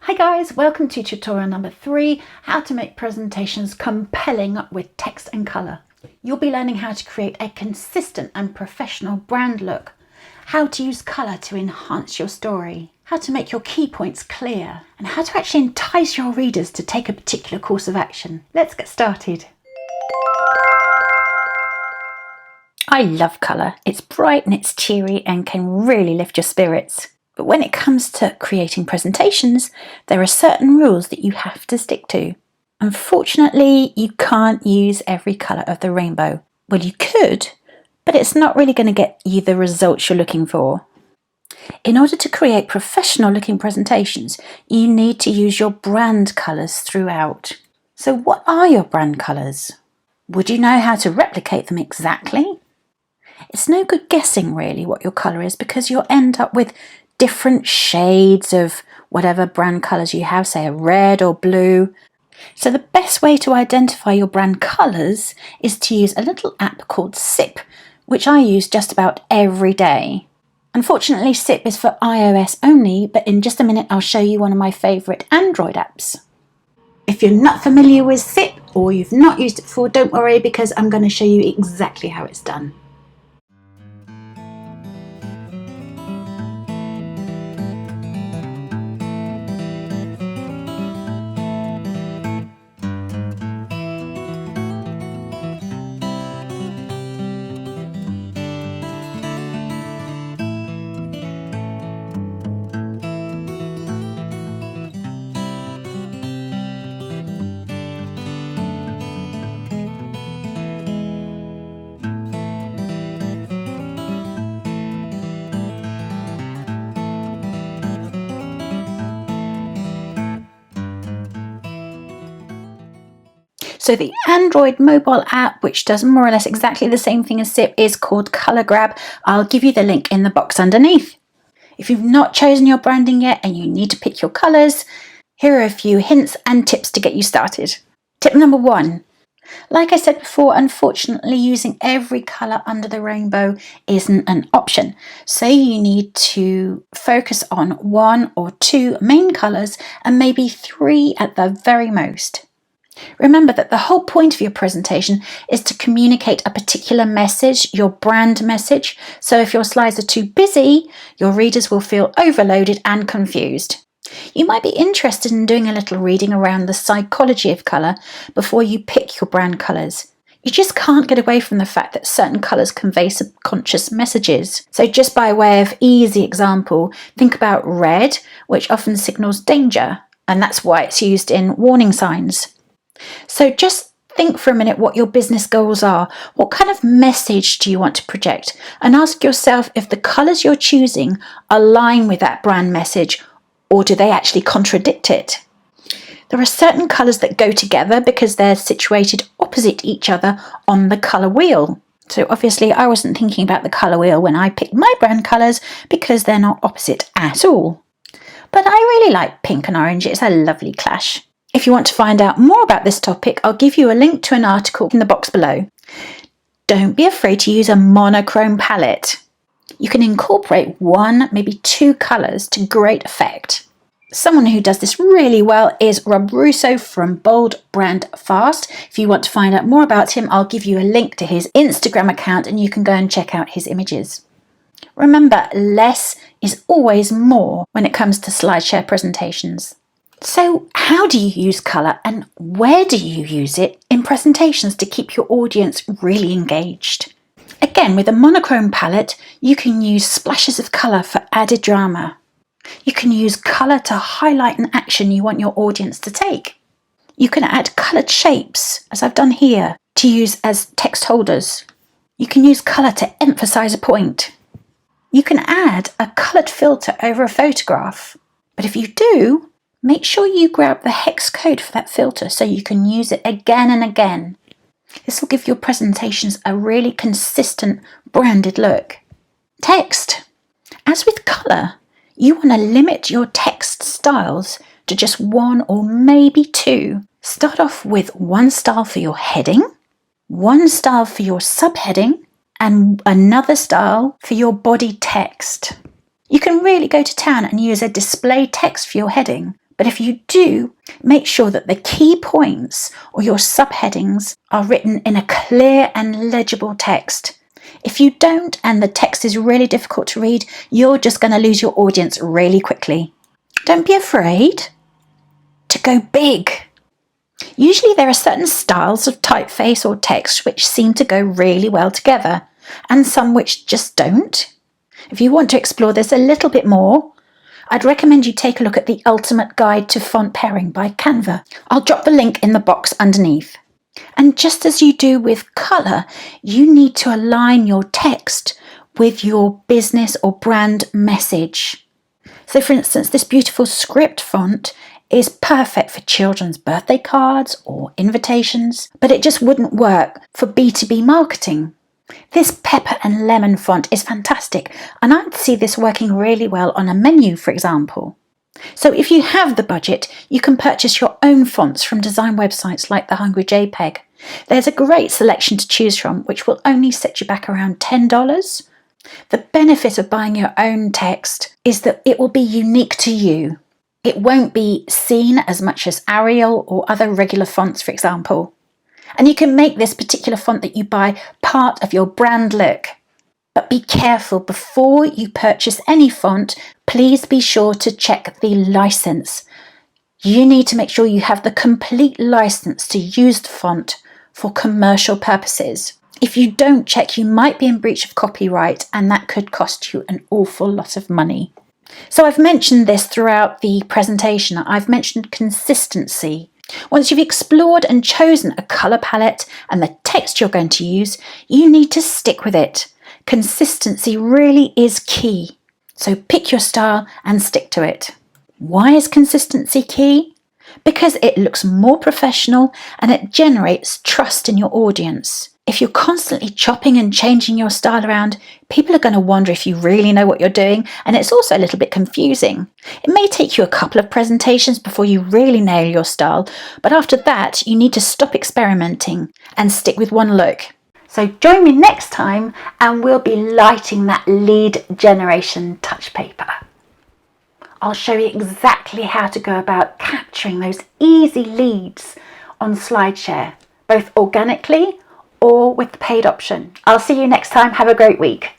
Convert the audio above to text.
Hi guys, welcome to tutorial number 3, how to make presentations compelling with text and colour. You'll be learning how to create a consistent and professional brand look, how to use colour to enhance your story, how to make your key points clear, and how to actually entice your readers to take a particular course of action. Let's get started. I love colour. It's bright and it's cheery and can really lift your spirits. But when it comes to creating presentations, there are certain rules that you have to stick to. Unfortunately, you can't use every colour of the rainbow. Well, you could, but it's not really going to get you the results you're looking for. In order to create professional looking presentations, you need to use your brand colours throughout. So what are your brand colours? Would you know how to replicate them exactly? It's no good guessing really what your colour is because you'll end up with different shades of whatever brand colours you have, say a red or blue. So the best way to identify your brand colours is to use a little app called SIP, which I use just about every day. Unfortunately, SIP is for iOS only, but in just a minute I'll show you one of my favourite Android apps. If you're not familiar with SIP or you've not used it before, don't worry because I'm going to show you exactly how it's done. So the Android mobile app, which does more or less exactly the same thing as SIP, is called Colour Grab. I'll give you the link in the box underneath. If you've not chosen your branding yet and you need to pick your colours, here are a few hints and tips to get you started. Tip number 1. Like I said before, unfortunately using every colour under the rainbow isn't an option. So you need to focus on 1 or 2 main colours and maybe 3 at the very most. Remember that the whole point of your presentation is to communicate a particular message, your brand message. So if your slides are too busy, your readers will feel overloaded and confused. You might be interested in doing a little reading around the psychology of colour before you pick your brand colours. You just can't get away from the fact that certain colours convey subconscious messages. So just by way of easy example, think about red, which often signals danger, and that's why it's used in warning signs. So just think for a minute what your business goals are. What kind of message do you want to project? And ask yourself if the colours you're choosing align with that brand message, or do they actually contradict it? There are certain colours that go together because they're situated opposite each other on the colour wheel. So obviously I wasn't thinking about the colour wheel when I picked my brand colours because they're not opposite at all. But I really like pink and orange. It's a lovely clash. If you want to find out more about this topic, I'll give you a link to an article in the box below. Don't be afraid to use a monochrome palette. You can incorporate 1, maybe 2 colours to great effect. Someone who does this really well is Rob Russo from Bold Brand Fast. If you want to find out more about him, I'll give you a link to his Instagram account and you can go and check out his images. Remember, less is always more when it comes to SlideShare presentations. So how do you use colour and where do you use it in presentations to keep your audience really engaged? Again, with a monochrome palette, you can use splashes of colour for added drama. You can use colour to highlight an action you want your audience to take. You can add coloured shapes, as I've done here, to use as text holders. You can use colour to emphasise a point. You can add a coloured filter over a photograph. But if you do, make sure you grab the hex code for that filter so you can use it again and again. This will give your presentations a really consistent branded look. Text. As with colour, you want to limit your text styles to just 1 or maybe 2. Start off with 1 style for your heading, 1 style for your subheading, and another style for your body text. You can really go to town and use a display text for your heading, But if you do, make sure that the key points or your subheadings are written in a clear and legible text. If you don't and the text is really difficult to read, you're just going to lose your audience really quickly. Don't be afraid to go big. Usually there are certain styles of typeface or text which seem to go really well together, and some which just don't. If you want to explore this a little bit more, I'd recommend you take a look at the Ultimate Guide to Font Pairing by Canva. I'll drop the link in the box underneath. And just as you do with colour, you need to align your text with your business or brand message. So for instance, this beautiful script font is perfect for children's birthday cards or invitations, but it just wouldn't work for B2B marketing. This pepper and lemon font is fantastic, and I'd see this working really well on a menu, for example. So if you have the budget, you can purchase your own fonts from design websites like the Hungry JPEG. There's a great selection to choose from, which will only set you back around $10. The benefit of buying your own text is that it will be unique to you. It won't be seen as much as Arial or other regular fonts, for example. And you can make this particular font that you buy part of your brand look. But be careful, before you purchase any font, please be sure to check the license. You need to make sure you have the complete license to use the font for commercial purposes. If you don't check, you might be in breach of copyright, and that could cost you an awful lot of money. So I've mentioned this throughout the presentation. I've mentioned consistency. Once you've explored and chosen a colour palette and the text you're going to use, you need to stick with it. Consistency really is key. So pick your style and stick to it. Why is consistency key? Because it looks more professional and it generates trust in your audience. If you're constantly chopping and changing your style around, people are going to wonder if you really know what you're doing, and it's also a little bit confusing. It may take you a couple of presentations before you really nail your style, but after that, you need to stop experimenting and stick with one look. So join me next time and we'll be lighting that lead generation touch paper. I'll show you exactly how to go about capturing those easy leads on SlideShare, both organically or with the paid option. I'll see you next time. Have a great week.